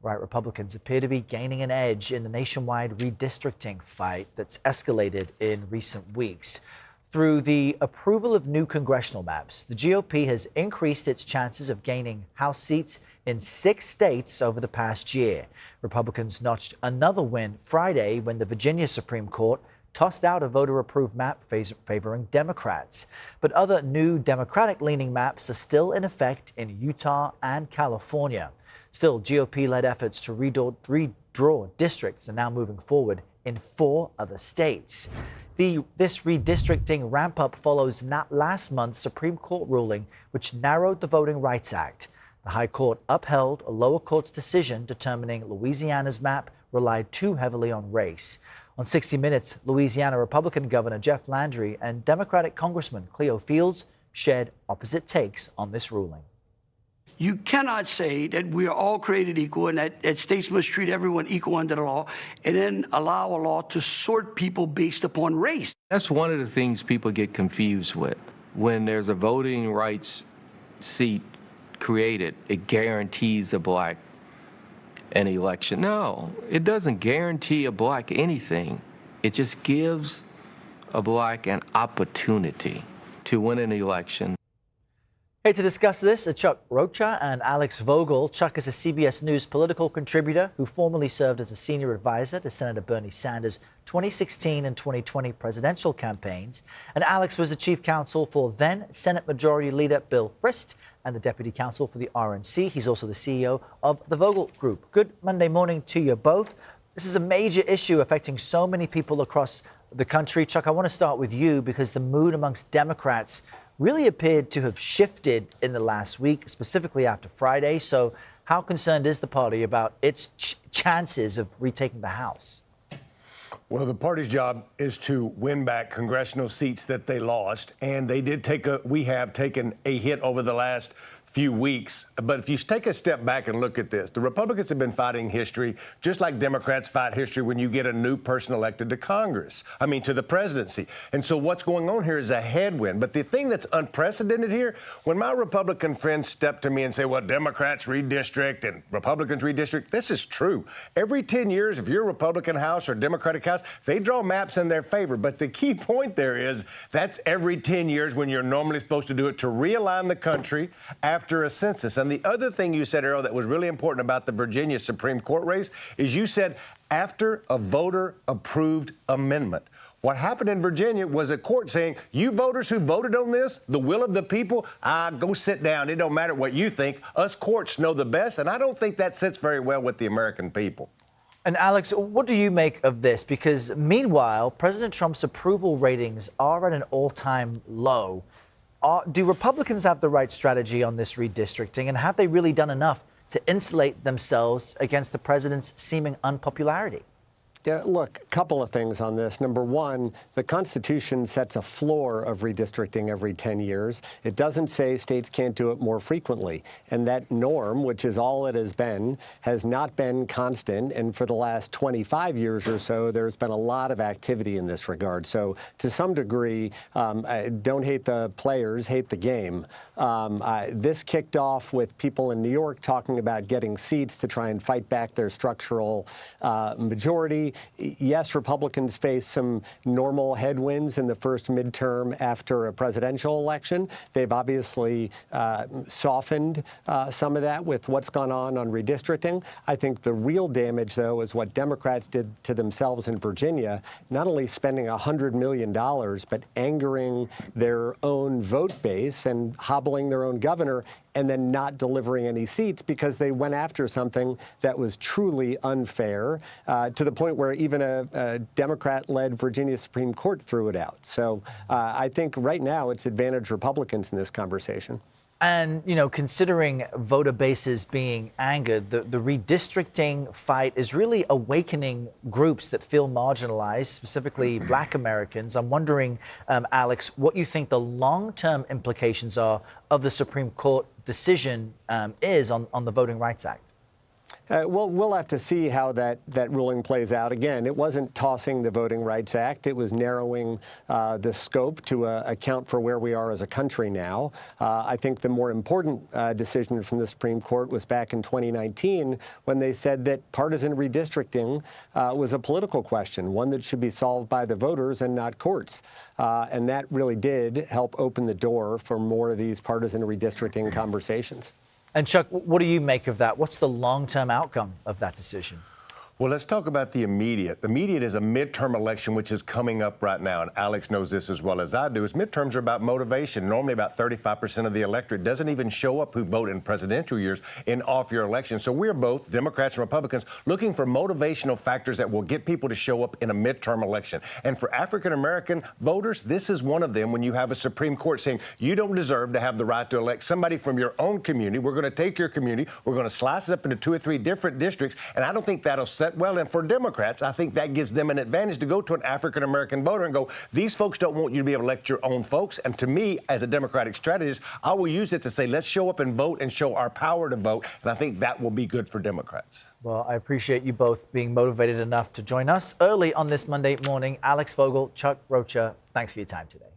Right, Republicans appear to be gaining an edge in the nationwide redistricting fight that's escalated in recent weeks. Through the approval of new congressional maps, the GOP has increased its chances of gaining House seats in 6 states over the past year. Republicans notched another win Friday when the Virginia Supreme Court tossed out a voter-approved map favoring Democrats. But other new Democratic-leaning maps are still in effect in Utah and California. Still, GOP-led efforts to redraw districts are now moving forward in 4 other states. This redistricting ramp-up follows last month's Supreme Court ruling, which narrowed the Voting Rights Act. The High Court upheld a lower court's decision determining Louisiana's map relied too heavily on race. On 60 Minutes, Louisiana Republican Governor Jeff Landry and Democratic Congressman Cleo Fields shared opposite takes on this ruling. You cannot say that we are all created equal and that states must treat everyone equal under the law and then allow a law to sort people based upon race. That's one of the things people get confused with. When there's a voting rights seat created, it guarantees a black an election. No, it doesn't guarantee a black anything. It just gives a black an opportunity to win an election. Hey, to discuss this are Chuck Rocha and Alex Vogel. Chuck is a CBS News political contributor who formerly served as a senior advisor to Senator Bernie Sanders' 2016 and 2020 presidential campaigns. And Alex was the chief counsel for then Senate Majority Leader Bill Frist and the deputy counsel for the RNC. He's also the CEO of the Vogel Group. Good Monday morning to you both. This is a major issue affecting so many people across the country. Chuck, I want to start with you because the mood amongst Democrats really appeared to have shifted in the last week, specifically after Friday. So how concerned is the party about its chances of retaking the House? Well, the party's job is to win back congressional seats that they lost. And they did we have taken a hit over the last few weeks. But if you take a step back and look at this, the Republicans have been fighting history, just like Democrats fight history when you get a new person elected to Congress, to the presidency. And so what's going on here is a headwind. But the thing that's unprecedented here, when my Republican friends step to me and say, well, Democrats redistrict and Republicans redistrict, this is true. Every 10 years, if you're a Republican House or Democratic House, they draw maps in their favor. But the key point there is that's every 10 years when you're normally supposed to do it to realign the country after a census. And the other thing you said, Errol, that was really important about the Virginia Supreme Court race is you said after a voter-approved amendment. What happened in Virginia was a court saying, you voters who voted on this, the will of the people, go sit down. It don't matter what you think. Us courts know the best. And I don't think that sits very well with the American people. And Alex, what do you make of this? Because meanwhile, President Trump's approval ratings are at an all-time low. Do Republicans have the right strategy on this redistricting, and have they really done enough to insulate themselves against the president's seeming unpopularity? Yeah, look, a couple of things on this. Number one, the Constitution sets a floor of redistricting every 10 years. It doesn't say states can't do it more frequently. And that norm, which is all it has not been constant. And for the last 25 years or so, there's been a lot of activity in this regard. So to some degree, don't hate the players, hate the game. This kicked off with people in New York talking about getting seats to try and fight back their structural majority. Yes, Republicans face some normal headwinds in the first midterm after a presidential election. They've obviously softened some of that with what's gone on redistricting. I think the real damage, though, is what Democrats did to themselves in Virginia, not only spending $100 million, but angering their own vote base and hobbling their own governor, and then not delivering any seats because they went after something that was truly unfair, to the point where even a Democrat-led Virginia Supreme Court threw it out. So I think right now it's advantage Republicans in this conversation. And, considering voter bases being angered, the redistricting fight is really awakening groups that feel marginalized, specifically Black Americans. I'm wondering, Alex, what you think the long-term implications are of the Supreme Court decision is on the Voting Rights Act. We'll have to see how that ruling plays out. Again, it wasn't tossing the Voting Rights Act. It was narrowing the scope to account for where we are as a country now. I think the more important decision from the Supreme Court was back in 2019 when they said that partisan redistricting was a political question, one that should be solved by the voters and not courts. And that really did help open the door for more of these partisan redistricting conversations. And Chuck, what do you make of that? What's the long-term outcome of that decision? Well, let's talk about the immediate. The immediate is a midterm election, which is coming up right now, and Alex knows this as well as I do. Is midterms are about motivation. Normally, about 35% of the electorate doesn't even show up who vote in presidential years in off-year elections. So we're both, Democrats and Republicans, looking for motivational factors that will get people to show up in a midterm election. And for African-American voters, this is one of them. When you have a Supreme Court saying you don't deserve to have the right to elect somebody from your own community, we're going to take your community, we're going to slice it up into 2 or 3 different districts, and I don't think that'll set well. And for Democrats, I think that gives them an advantage to go to an African-American voter and go, these folks don't want you to be able to elect your own folks. And to me, as a Democratic strategist, I will use it to say, let's show up and vote and show our power to vote. And I think that will be good for Democrats. Well, I appreciate you both being motivated enough to join us early on this Monday morning. Alex Vogel, Chuck Rocha, thanks for your time today.